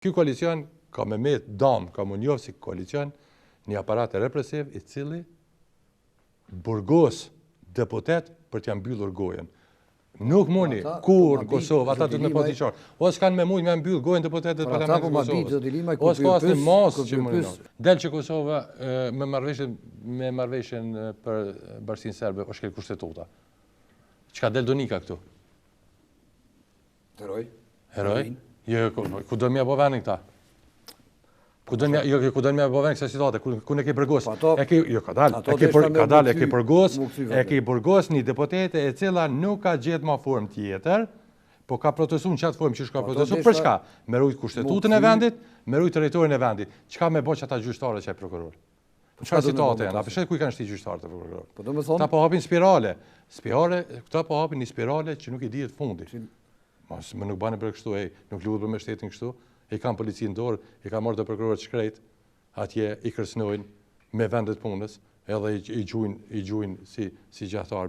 Ky koalicion ka me met dam, ka më njohë si koalicion, një aparat represiv i cili burgos deputet për t'ja mbyllur gojen. Nuk muni, kur Kosovë, ata të me pati qarë. Ose kanë me mujnë me mbyllë gojen deputetet parlamentit Kosovës. Ose ka asë një masë që më njohë. Del që Kosova me marrëveshjen për bashkinë serbe o shkel kushtetuta. Qka del Donika këtu? Heroj. Heroj? Ku do mja bo venin këta? Ku do mja bo venin kësa situate? Ku ne ke përgos? E ke përgos një deputete e cila nuk ka gjetë ma formë tjetër, po ka protestu në qatë formë që shka protestu. Për çka? Me rujt kushtetutën e vendit, me rujt teritorin e vendit. Qka me bo që ata gjyqtarë që e prokuror? Qka situate janë? A përshet ku i kanë shti gjyqtarë të prokuror? Ta po hapin spirale. Këta po hapin një spirale që nuk i dihet fundi. Më nuk bane për kështu, nuk luhet për me shtetin kështu, i kam policinë dorë, i kam marrë të prokurorët shkrejt, atje i kërcënojnë me vendet punës, edhe i gjujnë si gjahtar.